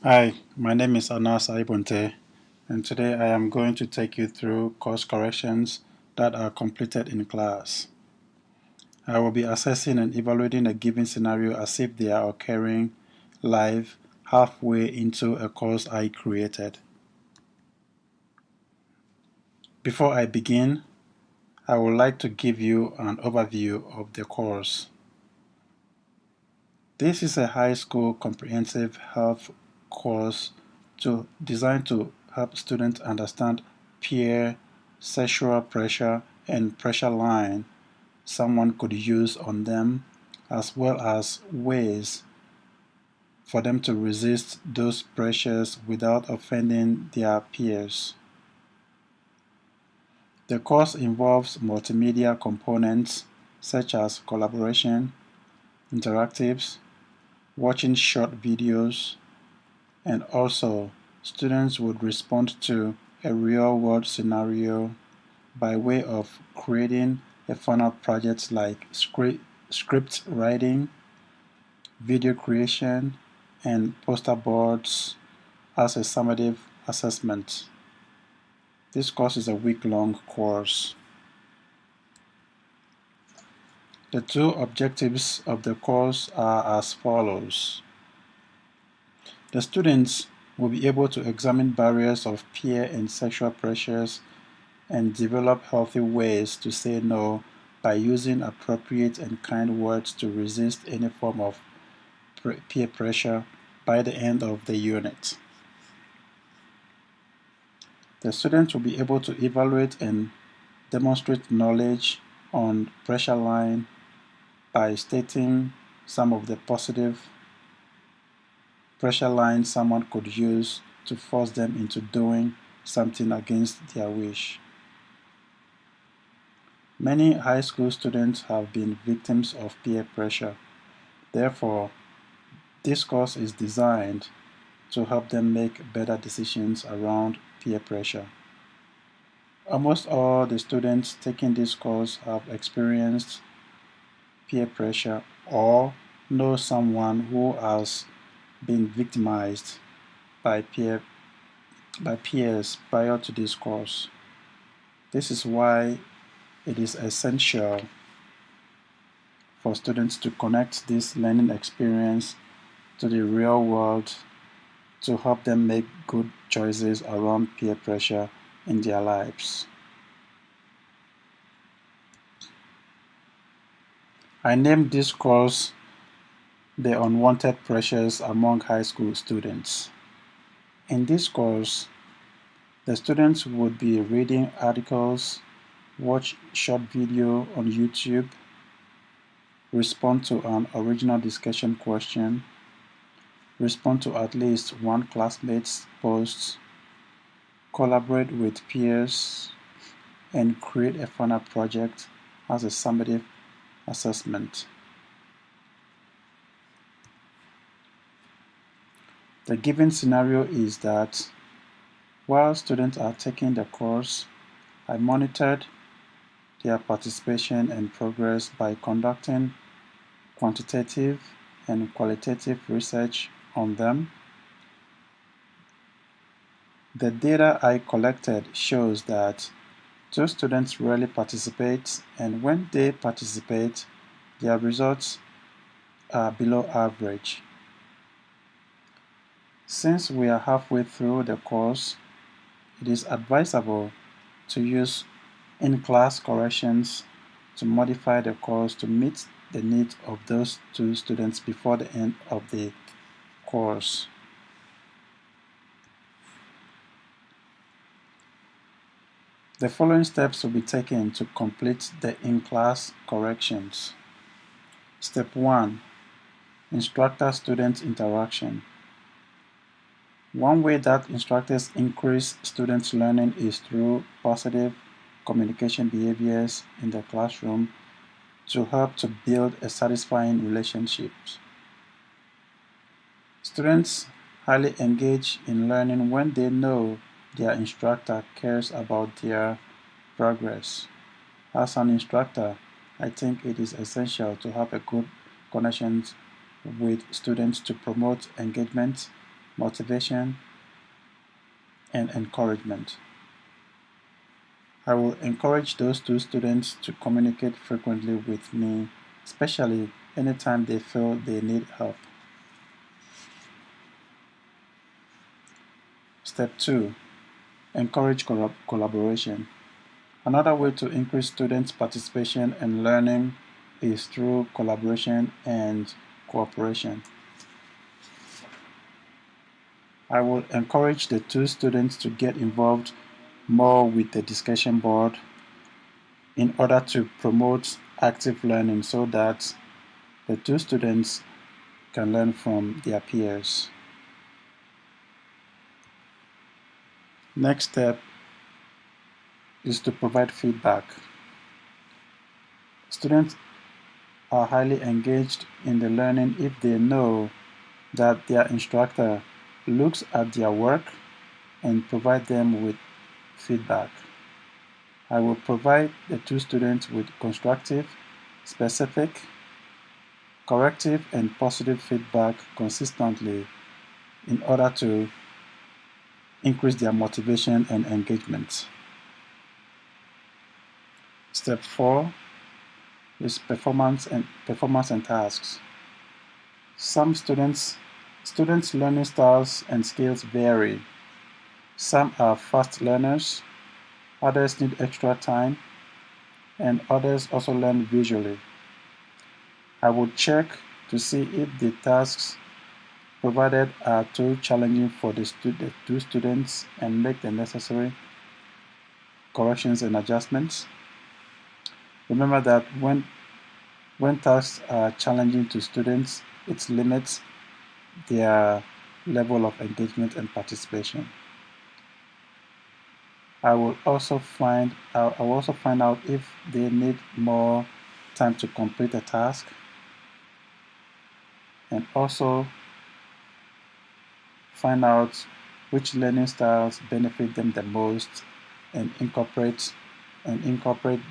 Hi, my name is Anas Aibunte, and today I am going to take you through course corrections that are completed in class. I will be assessing and evaluating a given scenario as if they are occurring live halfway into a course I created. Before I begin, I would like to give you an overview of the course. This is a high school comprehensive health course designed to help students understand peer, sexual pressure, and pressure line someone could use on them, as well as ways for them to resist those pressures without offending their peers. The course involves multimedia components such as collaboration, interactives, watching short videos, and also students would respond to a real-world scenario by way of creating a funnel project like script writing, video creation, and poster boards as a summative assessment. This course is a week-long course. The two objectives of the course are as follows. The students will be able to examine barriers of peer and sexual pressures and develop healthy ways to say no by using appropriate and kind words to resist any form of peer pressure by the end of the unit. The students will be able to evaluate and demonstrate knowledge on pressure line by stating some of the positive pressure lines someone could use to force them into doing something against their wish. Many high school students have been victims of peer pressure. Therefore, this course is designed to help them make better decisions around peer pressure. Almost all the students taking this course have experienced peer pressure or know someone who has been victimized by peers prior to this course. This is why it is essential for students to connect this learning experience to the real world to help them make good choices around peer pressure in their lives. I named this course The Unwanted Pressures Among High School Students. In this course, the students would be reading articles, watch short video on YouTube, respond to an original discussion question, respond to at least one classmate's post, collaborate with peers, and create a funnel project as a summative assessment. The given scenario is that while students are taking the course, I monitored their participation and progress by conducting quantitative and qualitative research on them. The data I collected shows that those students rarely participate, and when they participate, their results are below average. Since we are halfway through the course, it is advisable to use in-class corrections to modify the course to meet the needs of those two students before the end of the course. The following steps will be taken to complete the in-class corrections. Step 1. Instructor-student interaction. One way that instructors increase students' learning is through positive communication behaviors in the classroom to help to build a satisfying relationships. Students highly engage in learning when they know their instructor cares about their progress. As an instructor, I think it is essential to have a good connection with students to promote engagement motivation, and encouragement. I will encourage those two students to communicate frequently with me, especially anytime they feel they need help. Step 2. Encourage collaboration. Another way to increase students' participation and learning is through collaboration and cooperation. I will encourage the two students to get involved more with the discussion board in order to promote active learning so that the two students can learn from their peers. Next step is to provide feedback. Students are highly engaged in the learning if they know that their instructor looks at their work and provide them with feedback. I will provide the two students with constructive, specific, corrective, and positive feedback consistently in order to increase their motivation and engagement. Step 4 is performance and tasks. Some students' learning styles and skills vary. Some are fast learners, others need extra time, and others also learn visually. I will check to see if the tasks provided are too challenging for the two students and make the necessary corrections and adjustments. Remember that when tasks are challenging to students, it limits their level of engagement and participation. I will also find out if they need more time to complete a task, and also find out which learning styles benefit them the most and incorporate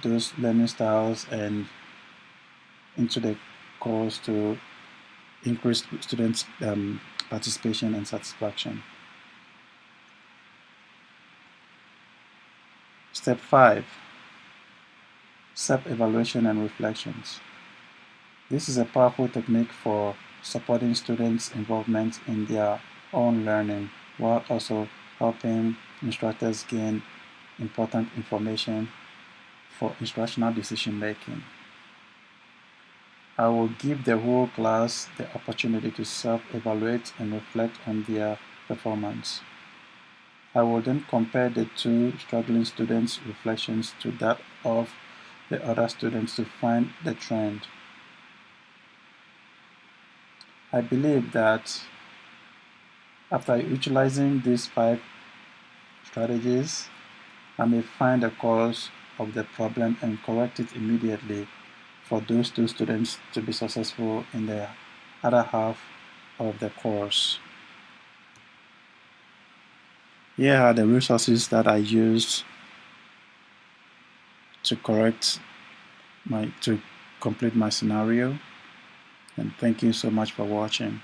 those learning styles and into the course to increase students' participation and satisfaction. Step 5. Self-evaluation and reflections. This is a powerful technique for supporting students' involvement in their own learning while also helping instructors gain important information for instructional decision making. I will give the whole class the opportunity to self-evaluate and reflect on their performance. I will then compare the two struggling students' reflections to that of the other students to find the trend. I believe that after utilizing these 5 strategies, I may find the cause of the problem and correct it immediately for those two students to be successful in the other half of the course. Here are the resources that I used to complete my scenario, and thank you so much for watching.